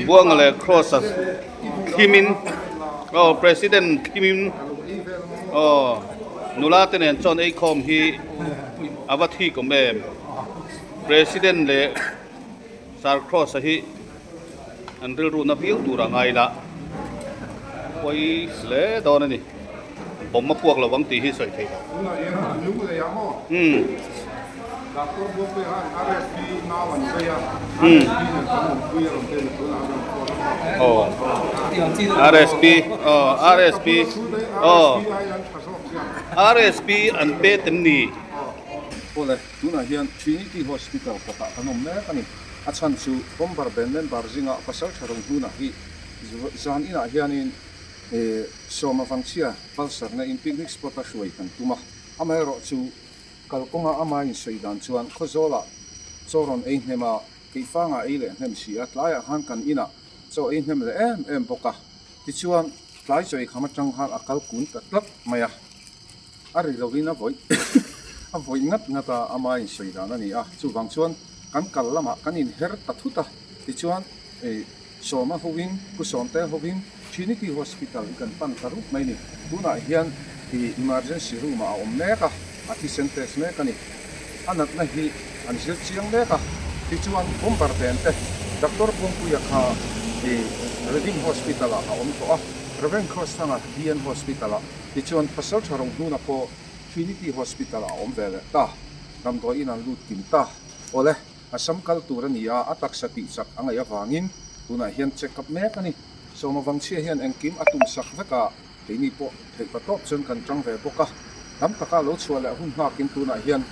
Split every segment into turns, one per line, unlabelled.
buang le cross Kimin President Kimin nula tenen chon ei khom hi avathi komem President le sar cross hi andril ru na piu tu rangai la koi le don ni bom ma puak lo wang ti hi soi thei RSP RSP an pe temni
ole tuna hian Trinity Hospital kota kanom me kani achan chu bombar benden barzinga pasal tharong tuna hi zan ina hianin soma fangchia palsar na in picnic spot a shoi kan tuma amero chu kalkonga ama in seidan chuan khozola choron einhema keifanga eile hnem si atlaya han kan ina so einhem le em boka ti chuan tlai choi khama tang han akal kun katlak maya ari lovina voi a voi ngata ama in seidan ani a chu wang chuan kan kal lama kan in her tathuta ti chuan soma hovin kusonte hovin Trinity Hospital kan pan karuk mai ni tuna hian emergency room a omneka ati sentes me kani anat na hi an sil chiang le ka ti chuan bombar te doctor pongpu ya kha Reading Hospital a om to a Raven Cross thanga DN Hospital a ti chuan pasal tharong nu na po Trinity Hospital a om vele ta ram do in an lut kim ta ole asam kal turania atak sati sak anga ya wangin tuna hian check up me kani so ma wangchia hian engkim atum sak veka teini po thei patop chon kan tang ve boka lam taka lo chuala hun ha kin tuna hian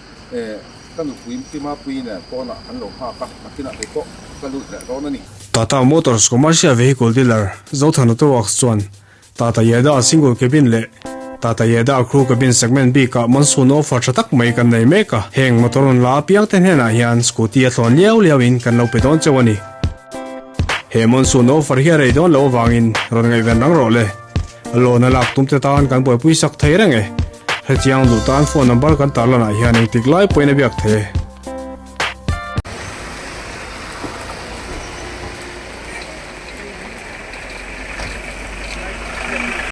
kanu puim tima puine pona kan lo ha ka makina te ko kalu le ron ani
Tata Motors commercial vehicle dealer zothana to wax chuan Tata Yeda single cabin le Tata Yeda crew cabin segment B ka monsoon offer thatak mai kan nei meka heng motoron la piang ten hena hian scooty a thon liao in kan lo pe don chawani he monsoon offer hi rei don lo wangin ron ngai ven rang ro le lo na lak tum te tan kan poi puisak thei rang e he chiang lu tan phone number kan tarlana hian ei tiklai poina biak the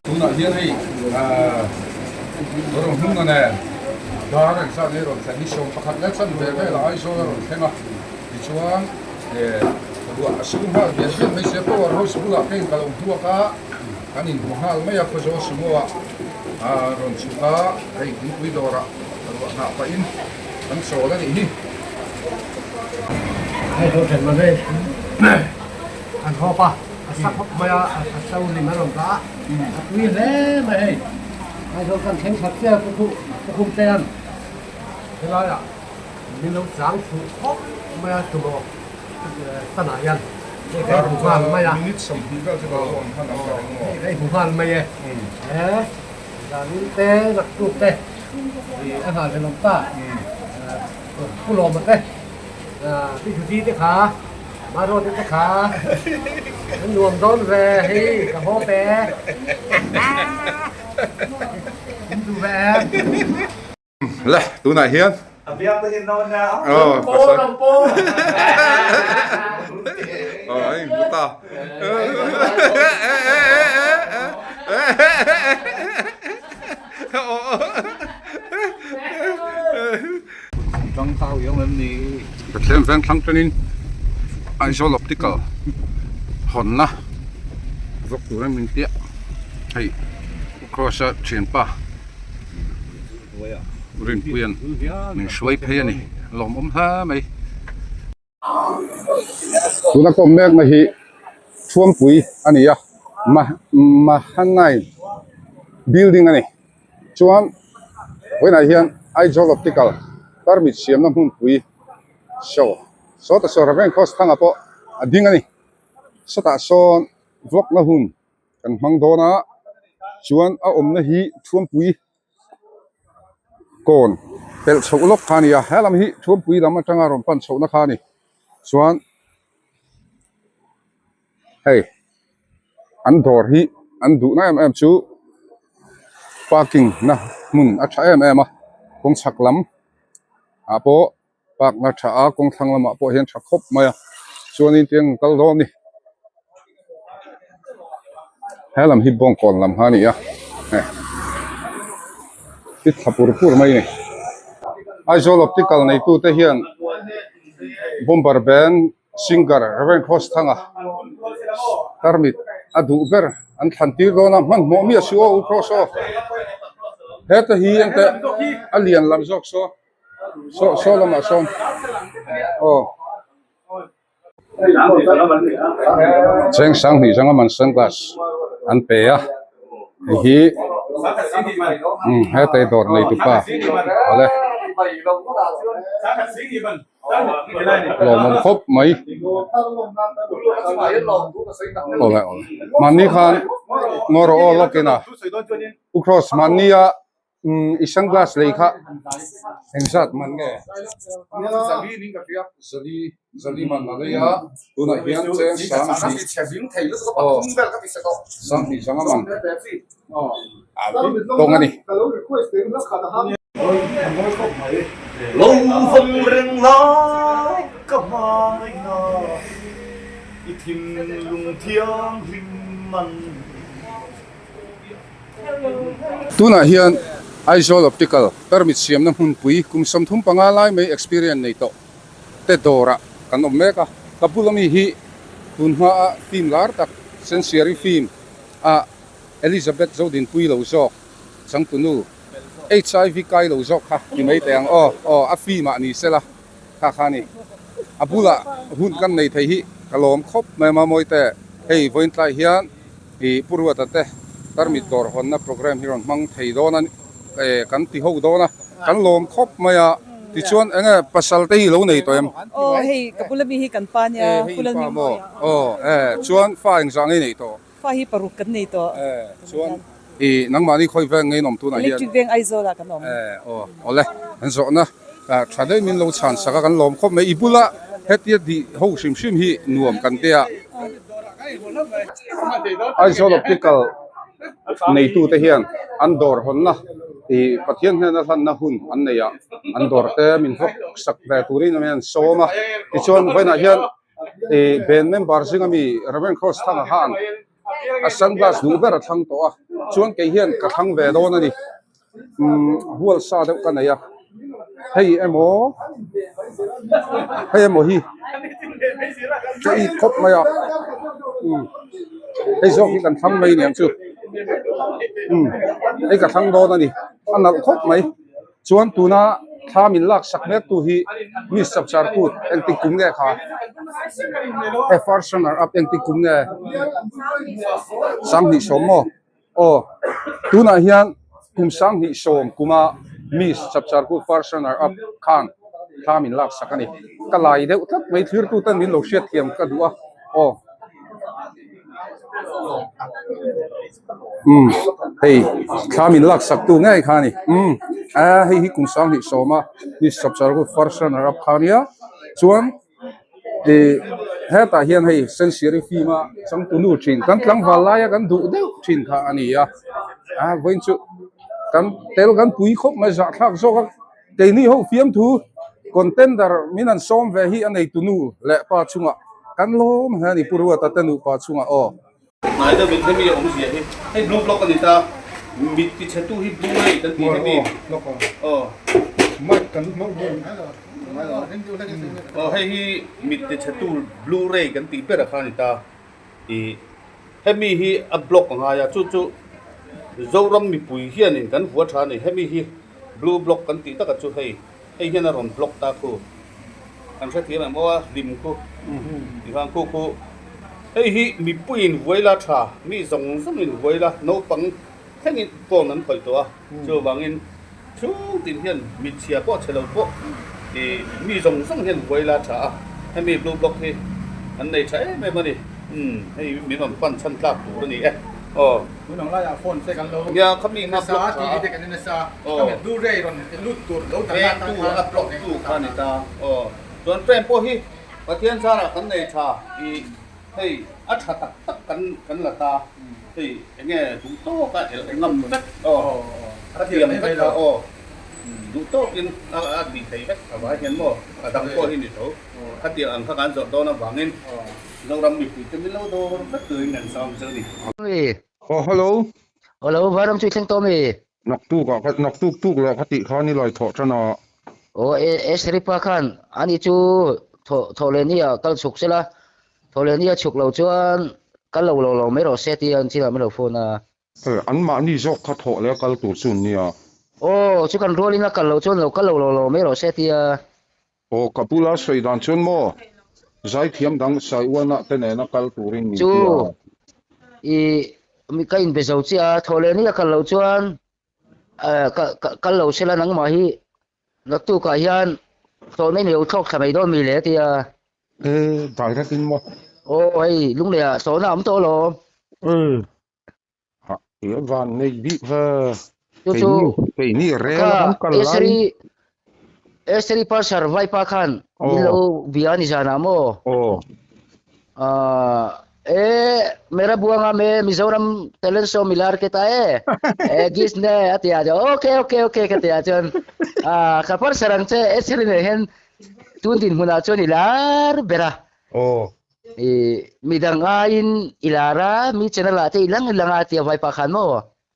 tuna hian hei ron hunga ne daran sa ne ron thani som pakhat le chan ve ve lai so ron thenga ti chuan wa asung ha bian bian mai se power house bula ken kalong tuaka kanin mohal mai a khozo sumowa ron chuka hei din pui dora ro na pa in an so la ni hi
hai ho chen ma ve an ho pa sak ma ya sau ni ma ron ta wi le ma hei hai ho kan theng sak sia ku khum ten thế là ạ mình nấu tráng phụ khóc mà tụi nó ta nãy ăn cái phụ khoan mà à cái phụ khoan mà vậy thế là những té là tụt té thì ăn hàng thì làm ta phụ lò mà té cái chủ gì thế khá mà rồi thế khá nó nuông rón về hi cả hố béดูแล
le tuna hian
Biar tu hin non na.
Lampo.
ai buta
Trong tao yang làm gì?
Betlem ven thlang tanin Isol Optical hon na vok turan min tia hei crossa chen pa rin puyan ning shwai phe ani lom ha mai tuna kom mek na hi thuam pui ani ya ma hanai building ani chuan hoina hian Isol Optical permit siam na hun pui so ta so raven cost thanga po ading ani so ta son vlog na hun kan mang dona chuan a om na hi thuam pui kon pel chho lok khani ya helam hi thuam pui lama tanga rom pan chho na khani chuan hey an dor hi an du na em chu parking na mun a tha em a kong chak lam apo pak na tha a kong thang lama po hian tha khop maya chuan in tiang kal rom ni helam hi bong kon lam ha ni ya ti thapur pur mai ni Isol optical nei tu te hian bomber ban singer Reverend Cross thanga tarmit adu ber an thantir do na man mo mi asu o cross o heta hi ente alian lam jok so lama som oh cheng sang ni janga man sunglass an pe ya hi heta dor nei tu pa ale lo mom khop mai ole mani khan ngoro o lokina ukros mania isang glass lekha engsat man nge zali ning ka pia zali man malaya tuna hian che sam ni janga man tongani
Long phong rừng lá cầm mai na Itim lung thiang him man
tuna hian Isol optical permit siam na hun pui kum som thum panga lai mai experience nei to te dora kan omeka kapulami hi tunha film lar tak sensory film a Elizabeth Zodin pui lo zo chang tunu HIV kai lo zo kha ti mai teng a fi ma ni sela kha khani abula hun kan nei thei hi kalom khop mai ma moi te hei voin tlai hian i purwata te permit dor honna program hiron mang thei dona kan ti ho dona kan lom khop maya ti chuan enge pasal te hi lo nei to em
hei kapulami hi kan pa nya pulami mo
chuan fa eng zang nei to
fa hi paruk kan nei to
chuan nang mani khoi veng ngei nom tu na hian
electric veng aizola kan om
ole an zo na thadai min lo chan saka kan lom khop me ibula hetia di ho sim hi nuam kan te a Isol optical nei tu te hian an dor honna i pathian hna hlan na hun an nei a an dor te min vok sak ve turin men soma ti chuan voina hian band member singami Reverend Cross thanga han a sunglass du ber thang to a chuan ke hian ka thang ve don ani hual sa de kan ya hei emo hi cái khop maya cái gió cái cần thăng mây niệm chưa cái cả thăng đó này anh nào khop mấy chuan tu na tha min lak sak mek tu hi mi sab char put en ti kum nge kha e farsoner up en ti kum nge sam hi somo o tu na hian kum sam hi som kuma mi sab char put farsoner up khan tha min lak sakani kalai deuh tak mai thlir tu tan min lo hriat thiam ka duwa o hei tha min lak sak tu ngai khani hei hi kum sang hi soma ni sabchar ko farsan arab khania chuan heta hian hei sensory fima chang tunu thin kan tlang walaya kan du deuh thin kha ania voin chu kan tel kan pui khop ma za thak zo ka ke ni ho fiam thu contender minan som ve hi anei tunu le pa chunga kan lom ha ni purwa ta tanu pa chunga o
nai da bin themi om sia hi hei blue block ani ta mit ti chatu hi blue ray kan ti themi
mai kan mau
hei hi mit ti chatu blue ray kan ti pera khani ta i hemi hi a block nga ya chu zoram mi pui hian in kan huwa tha ni hemi hi blue block kan ti ta ka chu hei hian a ron block ta ko kan sa thiam mo lim ko i hang ko hi mi puin voila tha mi zong in voila no pang thengin ko nan khoi to chu wangin chu tin hian mi chia po chelo po mi zong hian voila tha hemi blue block hi an nei thai me mani hei mi non pan chan tla tu ni
Muốn nói là phone sẽ gắn lâu.
ya kami na
Sa
block
ti ti kan na sa. Kami du ray ron lut tur lo ta
ve tu a block tu khani ta don friend po hi pathian sara kan nei tha i hei a tha tak kan la ta hei enge du to ka ngam vet thiam vet du to in a di thei vet wa hian mo dang po hi ni to khatiang an khan zo do na wangin lo ram mi pi te mi lo do vet tu ngan sam zo ni
Oh, hello.
Hello, varam chui thleng Tommy.
Nok tu la khati kha ni loi tho chana.
O esri pa khan ani chu tho le ni a kal chuk sela. Tho le ni a chuk lo chuan kal lo me ro se ti an chi la me lo phone a.
An ma ni jok kha tho le kal tu sun ni a.
O chu kan rolling a kal lo chuan lo kal lo me ro se ti a.
O kapula sei dan chun mo. Zai thiam dang sai wana te ne na kal tu rin ni
Chu
ti a.
I mi ka in be zo chi a tho le ni a kal lo chuan kal lo sela nang ma hi nak tu ka hian tho nei ni thok thamai do mi le ti a.
Dai ra tin mo.
O ai lung le a so na am to lo.
Ha, ye van nei bi va.
Chu
Cái ni re la
ka
kan kal lai.
esri par survive pa khan milo biani jana mo
Oh.
mera buanga me mizoram talent show milar ke ta gis ne atia jo okay ke tia jon kapar sarang che esri ne hen tun din huna chon ilar bera
Oh.
midang ain ilara mi channel ate ilang atia vai pa khan mo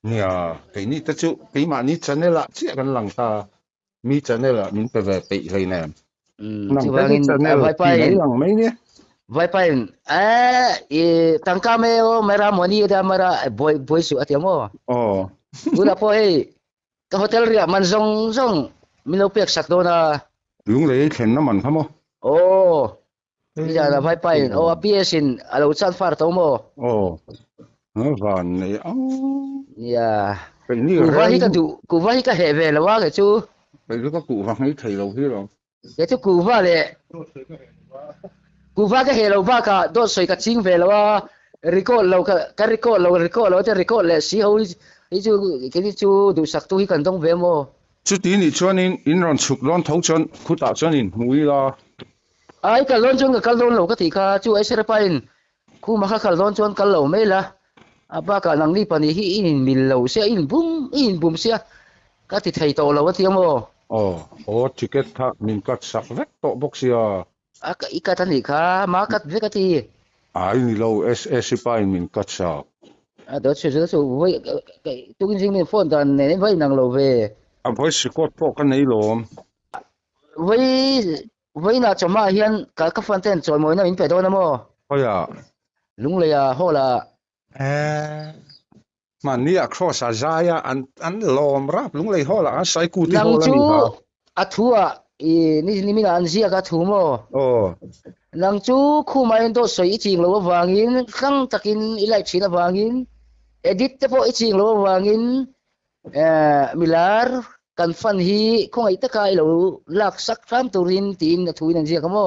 Nia, cái ni ta chu cái mà ni channel la chi kan lang ta. Mi channel la min pe ve pe lai nem. Nang
chi
cái
wangin
channel
vai pa
pi lang mai ni.
vai pa tangka me o mera moni da mera boy su atia mo
Oh.
Gula po ka hotel ria manzong zong milo pek sak do na
Lung lấy khen nó mình hả mo?
bây giờ là vai pai PS in alo chan far to mo
Nó van này
ya
cái ni
ku va hi ka he ve la wa ke chu
cái có cụ vàng ấy thầy lâu thế rồi.
ke chu ku va ka he lo va ka do soi ka ching ve la wa recall lo ka recall lo te recall le si ho hi chu ke ni chu du sak tu hi kan dong ve mo
Chú tí ni cho nên in ron chụp ron thấu chân, khu tạ cho nên mùi là.
ai ka lon chung ka lon lo ka ti ka chu ai ser pain khu ma ka lon chon ka lo me la apa ka nang ni pani hi in mil lo se in bum se ka ti thei to lo ti mo
Ticket thak min kat sak vek to box ya.
ka ika tan ni ka ma kat ve ka ti
Ai ni lo SS pa min kat sak.
do chu voi tu kin jing ni phone dan ne vai nang lo ve
Voi sikot po ka nei lo.
voi na choma hian ka fan ten choi moi na in pe do na mo
Hoya.
lung le ya hola
Man ni a cross a zaya an lom rap lung lei hola a sai ku ti
nang
hola
chu
ni ha.
athua ni mi na an zia ka thu mo nang chu khu mai do soi ching lo wangin khang takin ilai china wangin edit te po ching lo wangin milar kan fan hi khong ai taka ilo lak sak tham turin tin thui nan zia kamo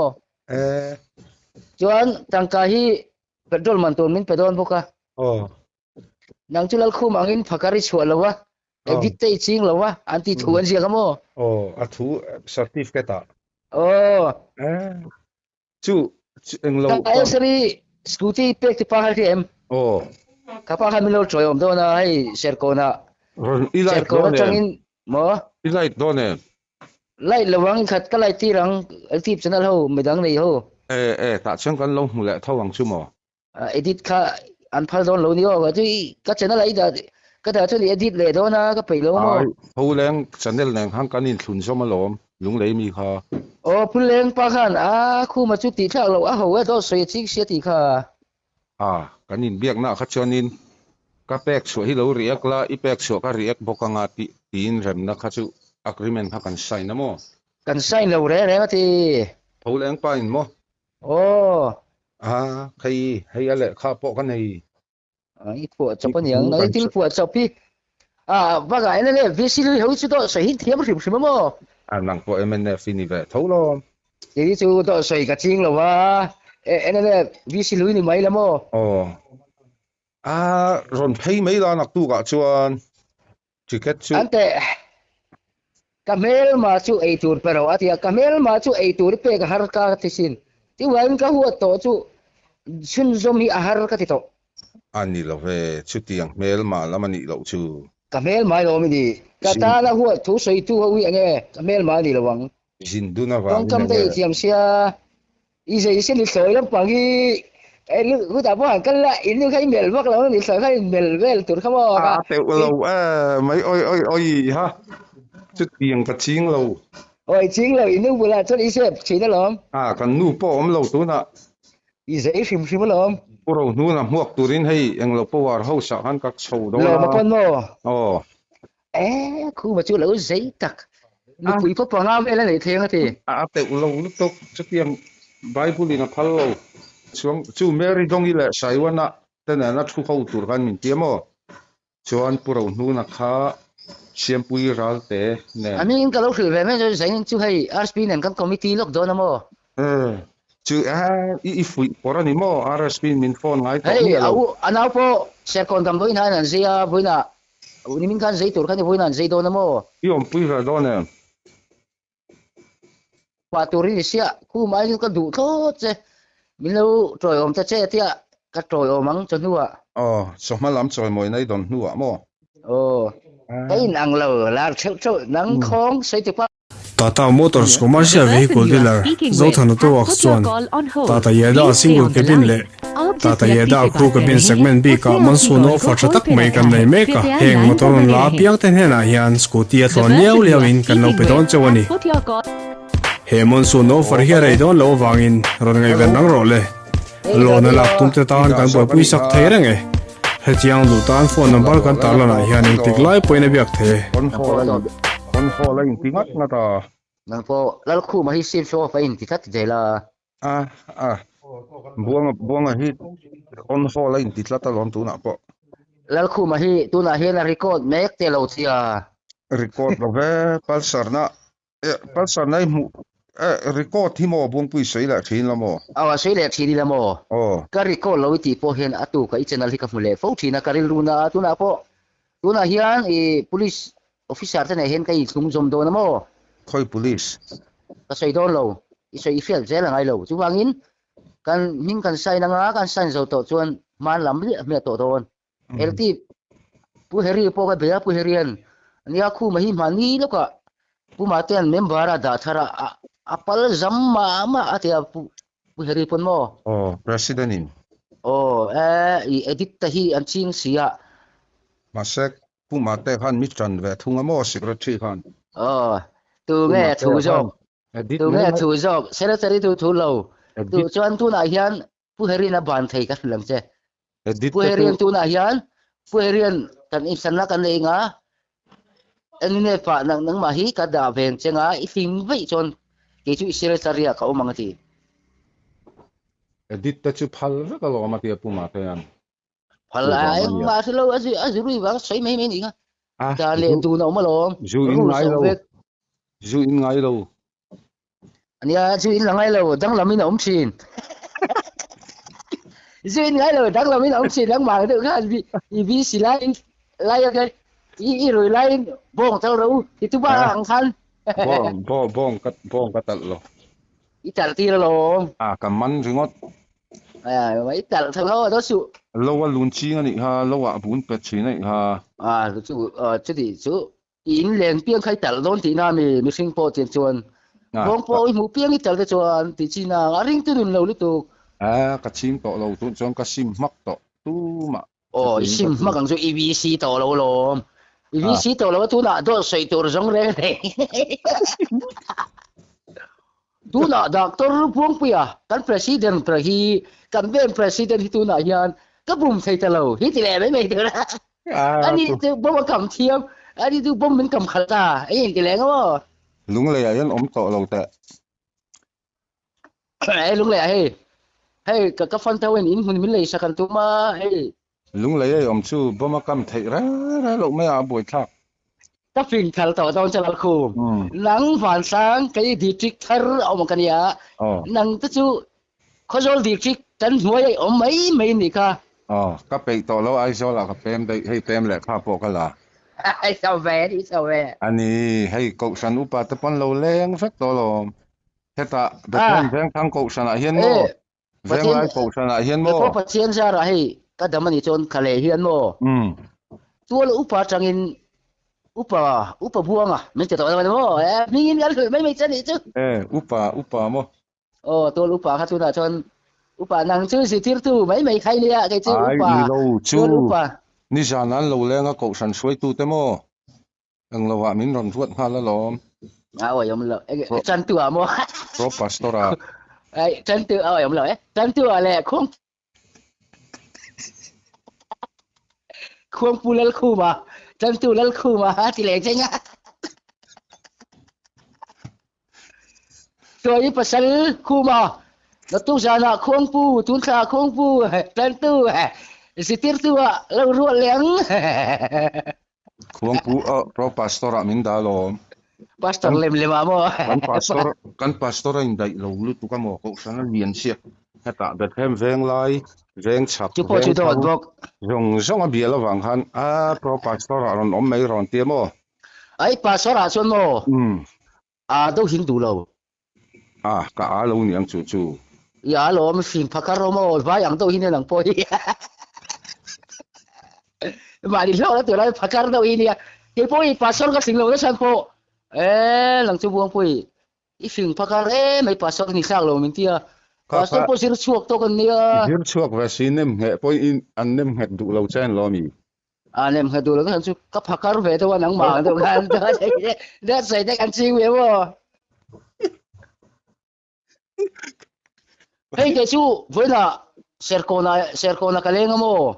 chuan tangka hi petrol man ton min pedon boka nang chu lal khu mangin phakari chhual lawa edit te ching lawa anti thuan zia kamo
A thu certificate a. Chu eng lo.
ka sari scooty pek ti pa har em ka pa hamilo choyom do na ai serko na
Ilai
serko na changin mo
Ilai done.
lai lawang khat ka lai tirang altip channel ho medang nei ho
Ta chen kan lo mu le thawang chu mo.
edit ka an phal don lo ni o ti ka channel ai da ka da chu edit le do na ka pe lo mo
Ho leng channel nang hang kan in thun so ma lom lung lei mi kha.
phun leng pa khan khu ma chu ti thak lo a ho do soi chi sia ti kha
Kan in biak na kha chonin ka pek so hi lo riak la I pek so ka riak bokanga ti tin rem na kha chu agreement ha kan sign na mo.
kan sign lo re ti
Ho leng pa in mo. Khai ale kha po kan nei.
I po chapan yang na til po chapi ba ga ene le visil ho chu do soi hi thiam rim rim mo
Nang po MNF ni ve thau lo.
ti chu do soi ka ching lo wa ene le visil ni mai la mo
Ron phei mấy la nak tu ka chuan ticket chu
ante kamel ma chu ei tur pero atia kamel ma chu ei tur pe ka har ka tisin ti wan ka huat to chu chun zomi a har ka ti to
ani lo ve chu tiang mel ma lamani lo chu
kamel mai lo mi di ka ta la huat thu soi tu ho wi ange kamel ma di lawang
jin du na wa
tong kam te thiam sia i sei sin ni soi lam pangi lu tak apa kan lah ini kan mel bak lah ni saya kan mel tur kamu
te lo mai oi ha chút tiền cái chiên lâu
oi chính là ini pula cho đi xếp chỉ đó lắm
cái nu po lâu tu na
đi dễ phim lắm
pro nu na muak turin hay ang lo po war ho sa han kak chou do
lo mà con mò khu mà chú lỡ dễ tặc lu quỷ có bằng am lên này thế thì
te lâu lúc tok chút tiền bible na phal lo chuang chu Mary dong ile saiwana ten na thu khâu tur kan min tiamo chuan pro nu na kha siam pui ral te ne
anh cái lúc về mấy cho dễ chú hay RSP nên kan committee lúc đó namo
chu i fui pora ni mo RSP min phone ngai to
hey anh áo po sẽ còn cầm với anh gì à với na ni min kan dễ tur kan với na dễ đó namo
i om pui ra do ne
qua turin sia khu mai cái đủ thôi chứ mình lâu rồi ông ta chơi tia cái rồi ông mắng cho nữa
so ma lam choi moi nei don nu mo
cái năng lờ là theo năng khong xây được
Tata Motors commercial vehicle dealer zo thanu to wax chuan Tata Yeda single cabin le Tata Yeda crew cabin segment B ka monsoon offer thatak mai kan nei me ka heng motoron la piang ten hena hian scooty atlon liao in kan lo pe don chawani he monsoon offer hi rei don lo wangin ron ngai ven nang ro le lo na lak tum te tan kan bo pui sak thei rang e hetiang lu tan phone number kan tarlana hian in tiklai poina biak the
con kho lên tiếng ngắt nga ta
năng po lal khu mà hi sim show phải in thì thắt thế là
buông hi con kho lên thì lát ta lon tu na po
lal khu mà hi tu na hi na record make te lo tia
record lo ve palsar nai mu record hi mo buông pui sei la thin la mo
sei le thi la mo ka record lo ti po hen atu ka i channel hi ka mule fo thina ka rin luna tu na po tu na hian police officer thế này hiện cái súng zoom đồ namo
khoi police
cái xây đó lâu cái xây phiền dễ là ngay lâu chú vang in kan min kan sai nanga kan san zo to chuan man lam li me to don elti pu heri po ka bea pu herian ania khu ma hi mani lo ka pu ma ten member da thara apal zamma ma atia pu heri pon mo
president in
edit ta hi an ching sia
masek pu ma te khan mi tran ve thunga mo secretary khan
tu nghe thu job secretary tu lâu tu chuan tu na hian pu heri na ban thei ka lang che pu heri tu na hian pu heri kan im san na kan le nga anh ne pa nang ma hi ka da ven chenga I thing vei chon ke chu secretary ka umang ti
edit ta chu phal ka lo ma ti pu ma te an
phal ai ma thlo azuri ba sai mai mai ni nga ta le tu na ma lo
zu in ngai lo
ania zu in ngai lo dang lam in om chin zu in ngai lo dang lam in om chin dang ma được khan vi si lai cái i rồi lai bong tao đâu thì tu ba hàng khan
bong ka tal lo
i tal ti lo
ka man ringot
mấy tal thao đó su
lo wa lun chi ngani ha lo wa bun pe chi nei ha
chú chú thì chú in liền piang khai tal don thì na mi sinh po tiền chuan bong po mu piang i tal te chuan thì chi na ring tu nun lo lu tu
ka chim to lo tu chuan ka sim mak to tu ma
sim mak ang chu EVC to lo lo EVC to lo tu na do soi tur jong re tu na doctor buông pia kan president pra hi kan ven president hi tu na hian ka bum thei ta lo hi ti le mai mai tu na ani tu bom kam thiam ani tu bom min kam khalta ai ti le ngo
lung le yan om to lo ta
ai lung le hey ka fan ta wen in hun min le sa kan tu ma hey
lung le om chu bom kam thei ra lo mai a boi thak
ta phình khal to don cha lal khu nang van sang cái district thar om kan ya nang ta chu khojol district kan huai om mai ni ka
ka pe to lo ai zo la ka pem dei hei pem le kha po ka la
ai sao về
ani hei ko san upa ta pon lo leng fek to lo heta beton veng thang ko san a hian mo veng lai ko san a hian mo
ko patien ra ra hei ka damani chon khale hian mo tu lo upa changin upa buang mình chỉ tao mo mình nghĩ cái mấy mấy chân đi chứ
upa mo
tu upa khát tu na chon upa nang chu si tir tu mai khai lia cái chu
ai
upa
i lo chu
upa
ni jan an lo lenga ko san suai tu te mo ang lo wa min ron thuat ha la lom
ôi ông lo chân tu à mo
pro pastora
ai chân tu ôi ông lo chân tu à lẹ không không pu lel khu mà chân tu lel khu mà thì lẹ chăng á rồi pasal khu mà nó tu ra là không pu tu sa không pu chân tu si tir tu à lâu ruột leng
khuang pu pro pastora min da lom
pastor lem mo
kan pastora in dai lo lu tu ka mo ko san lian sia hata Bethlehem veng lai veng chak
chú po chú đồ bốc
rong a bia la wang han pro pastora ron om mai ron tie mo
ấy pastor à xuân mo đâu Hindu lâu
ka a lo niang chu chu
ya lo mi phim phakar mo vai ang đâu Hindu lang po mà đi lâu đó từ đây phakar đâu Hindu cái po pastor ka sing lo na san po lang chu buang po i phim phakar mai pastor ni sang lo min tia pastor po sir chuak to kan nia
dir chuak ve sin nem he poi in an nem het du lo chen lo mi
nem he du lo kan chu ka phakar ve to nang ma to kan da sai da kan chi we mo hey cái chú với là serkona kalenga mo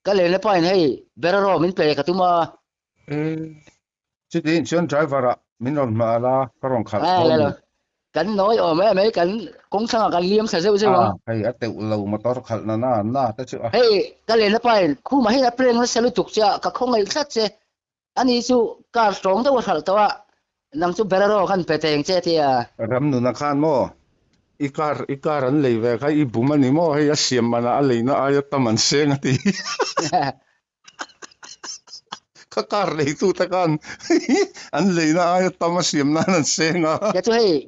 kalena pa hey beraro min pe ka tuma
chứ tin chuyên driver à mình còn mà là có rong khát
cảnh nói mấy cảnh cũng sang cảnh liêm sẽ dễ dễ
hay ở tiểu lầu mà tao khát na tới chưa
hey kalena pa khu mà hay là pren nó sẽ lưu tục cha cả không ai sát chứ anh ấy chú cả strong đâu khát tao nang chú beraro kan pe teng che thì
ram nu na khan mo ikar an lei ve khai ibum ani mo hay asiam mana a leina a taman seng ati kakar lei tu takan an leina a tamasiam na nan senga
ya chú hey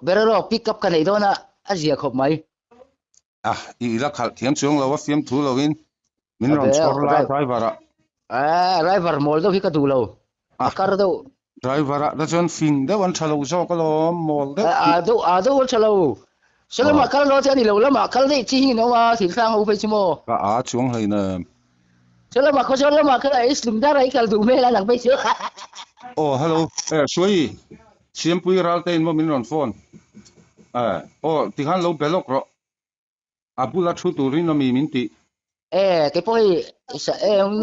beraro pick up cái này đó na azia khop mai
i la khal thiam chung lo wa fiam thu lo in min ram chor la driver
driver mol đâu hi ka du lo akar đâu
driver da chon fin da wan thalo zo ka lo mol da
đâu chalo sala ma kal lo chani lo lama kal dei chi no ma sin sang u pe chimo
ka chung hai na
sala ma kal ai slim da rai kal du me la lang pe chu
hello suai siam pui ral ten mo min ron phone ti han lo belok ro abula thu tu rin no mi min ti
cái poi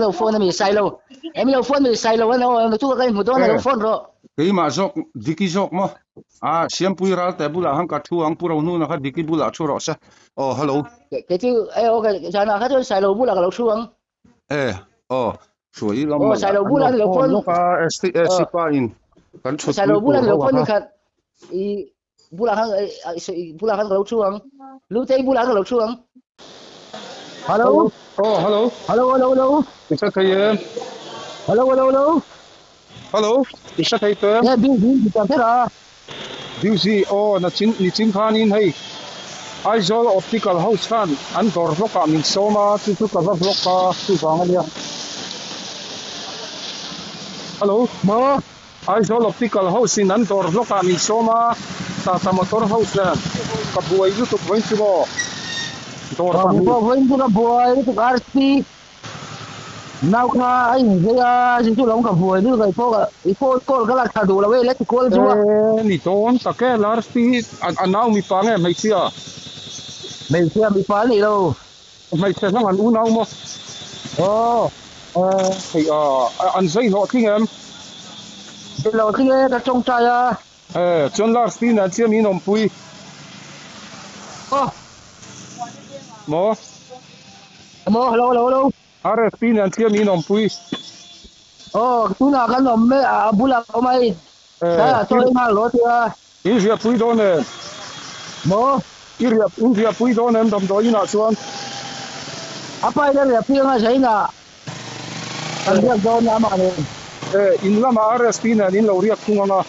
lo phone mi sai lo em lo phone mi sai lo no tu cái mu do na lo phone ro
cái mà jok diki jok mo siam pui ral te bula hang ka thu ang pura nu na kha diki bula chu ro sa hello
cái chứ cái cha na kha tu sai lo bula ka lo chuang
suai lo
sai lo bula lo phone
lo ka sipa in kan chu
sai lo bula lo phone kha i bula hang lo chuang lu te bula ka lo chuang hello hello
isa kaye
hello
isa kaye to
ya bi ta ra
Dusi na chin khan in hey Aizol optical house khan an dor vloka min soma tu ka vloka tu wangalia hello
mo
Aizol optical house in an dor vloka min soma ta motor house na ka buai lu tu point mo dor pa
mo voin tu ka buai tu arti nào kha anh cái chúng tôi lóng cả buổi nữa rồi phố có cái là thà đủ là vậy lấy cô chú
ni ton ta ke larti anau mi pa nge mai sia
mi phá này đâu
mai se sang an u nau mo hey an zai ho thing em
cái lò khi cái trong trai
chon larti na chia mi nom pui mo
hello
RFP nan chia mi nom pui
tu na kan nom me bula ko mai sa to ma lo tia
Iria pui done
mo
Iria pui done dom do ina chuan
apa ida ya pi nga sai na kan dia do na ma ne
in lama RFP nan in lo riak thunga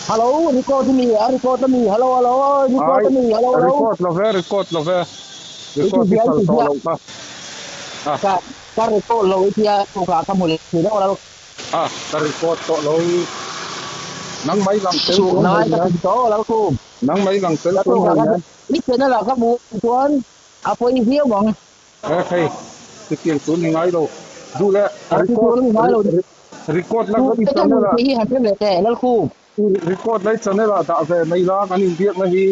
hello record me hello
record lo ve record pixel to lo pa
ka record lo tia ko ka mo le thì đó là
ka record to lo nang mai lang tel
Su
ko
nai
mai
ka
na
to la ku
nang mai lang tel
la
ko
to
mai
ka
na
ni ke na la ka bu tuan apa i hiu bang
hey ti kin tu ni ngai lo du le
a ti tu ni ngai lo
record la
tu
ko di
ke
channel
ni
la
ke hi han le te la ku
record lai channel la da ve mai la kan in biak na hi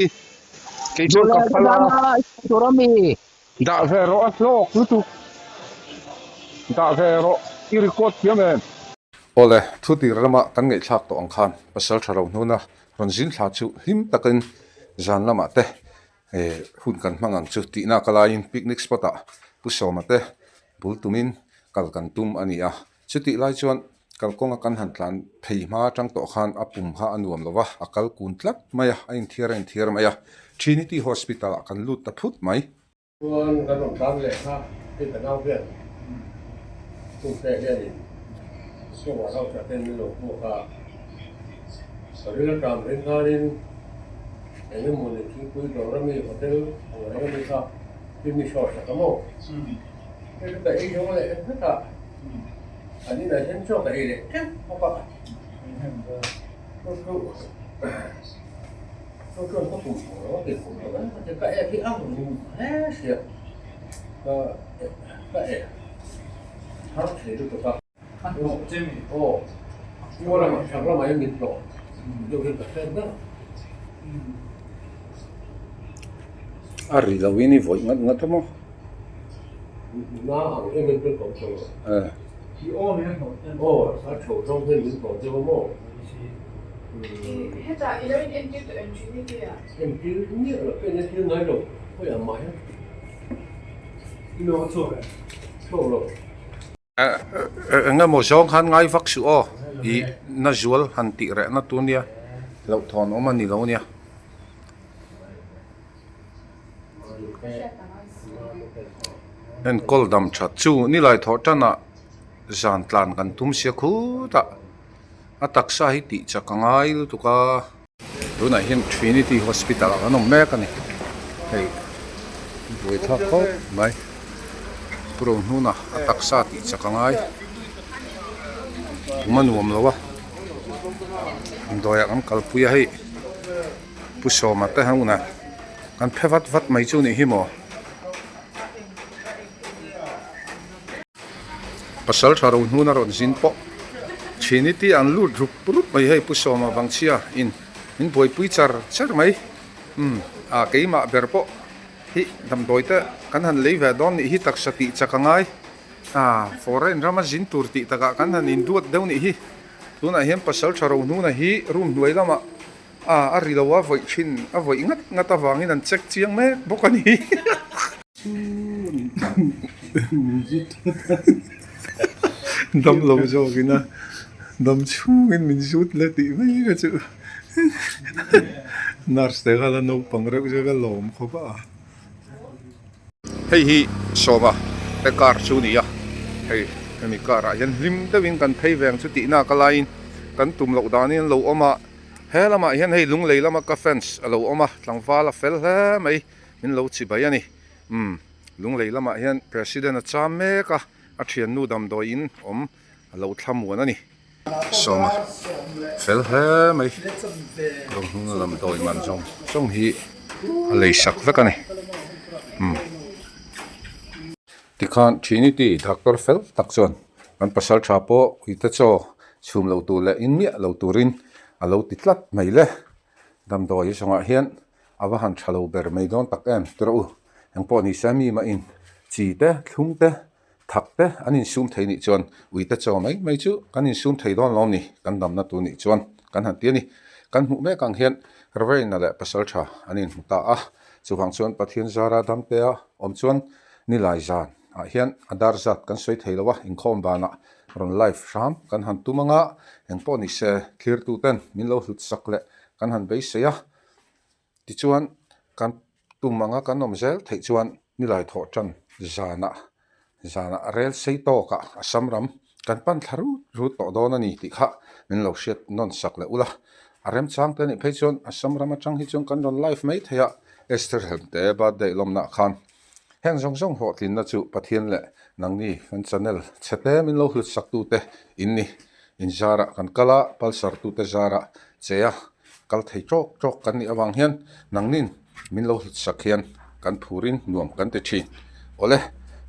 ke
du
chu
le
ka
ka da
phala
na tu ra mi
da ve ro a lo ku tu da ve ro I record pia men ole thu ti rama kan ngei thak to ang khan pasal tharo huna ron zin thla chu him takin zan lama te hun kan mangang chu ti na kala in picnic spot a pu so ma te bul tumin kal kan tum ani a chu ti lai chuan kal konga kan han tlan phei ma tang to khan apum ha anuam lova akal kun tlat maya ain thiar maya Trinity Hospital a kan lut ta phut mai
tuan kan om tan le ha ti ta nau phe tu phe phe ni so wa hau ta ten lo ko ka sa ri la kam ren ka rin ene mo le ki ku do ra mi hotel o ra mi ka ti mi sho sa ka mo ke ta e yo le ta ani na hen cho ka e le ke ko pa tôi có cùng nó thì cũng có cái cái áo mình hết xịt cái hấp thì được cái ồ mua là mà chẳng là mấy nghìn độ dùng cái cái đó
ari la wini voi ngat mo
nó ở cái mình cái cổ ồ nó chỗ trong cái mình cổ cho nó
해자 이런 엔지도 엔지니어야.
em chứ như là cái này chưa nói rồi bây giờ máy nó错rồi
nga mo song han ngai vak su o I na zual han ti re na tu nia lo thon o mani lo nia en kol dam chat chu ni lai tho tana zan tlan kan tum sia khu ta atak sa hi ti chakangai lu tu ka Runa hian Trinity Hospital kan om me kan ni hei voi tha ko mai pro huna atak sa ti chakangai manuam lawa doya kan kalpuya hei puso mate hanguna kan phevat mai chu ni hi mo pasal tharo huna ron zin po Trinity an lut rup mai hei puso ma bangchia in boi pui char mai a keima berpo hi dam doite kan han lei ve don ni hi taksati chakangai foreign rama zin turti taka kan han in duat deu ni hi tuna hian pasal tharo nu na hi room nuai lama ari lawa voi thin a voi ngat awangin an check chiang me bokani dam lo zo gina dam chungin min zut le ti mai ga chu nars te gala no pangrek jaga lom khoba hei hi soma te kar chu ni ya hei mi kara yan lim te win kan thei veng chu ti na kalain kan tum lo danin lo oma helama hian hei lung lei lama ka fence alo oma tlangwala fel he mai min lo chi bai ani lung lei lama hian president a cham me ka a thian nu dam doi in om alo thlam wan ani soma fel he mai rong hung lam doi man song hi lei sak vek ani tikhan Trinity doctor fel tak chon kan pasal thapo uita cho chhum lo tu le in mia lo turin alo titlat mai le dam doi songa hian awa han thalo ber mai don tak em tro ang po ni sami ma in chi te thung te thak te anin sum thei ni chon uita cho mai chu kanin sum thei don lom ni kan dam na tu ni chon kan han ti ni kan mu me kang hian revein na le pasal tha anin ta a chu hang chon pathian zara dam te a om chon ni lai zan hian adar zat kan soi thei lawa in khom bana ron life ram kan han tumanga eng po ni se clear tu ten min lo hlut sak le kan han be se ya ti chuan kan tumanga kan nom zel thei chuan ni lai tho chan zana rel sei to ka asamram kan pan tharu ru to don ani ti kha min lo shet non sak le ula arem chang te ni phei chon asamram atang hi chon kan ron life mai theya Esther help te ba de lomna khan heng zong ho tin na chu pathian le nang ni kan channel chete min lo hlut sak tu te in ni in zara kan kala palsar tu te zara cheya kal thei chok kan ni awang hian nangnin min lo sakhian kan phurin nuam kan te thi ole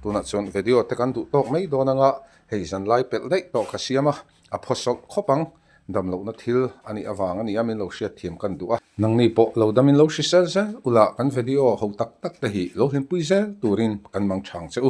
tuna chon video te kan du tok mai do nanga hei zan lai pel dei to ka siama a phosok khopang dam lo na thil ani awang ani amin lo hria thiam kan du a nang ni po lo damin lo hri sel ula kan video ho tak tak te hi lo hin pui zel turin kan mang chang cheu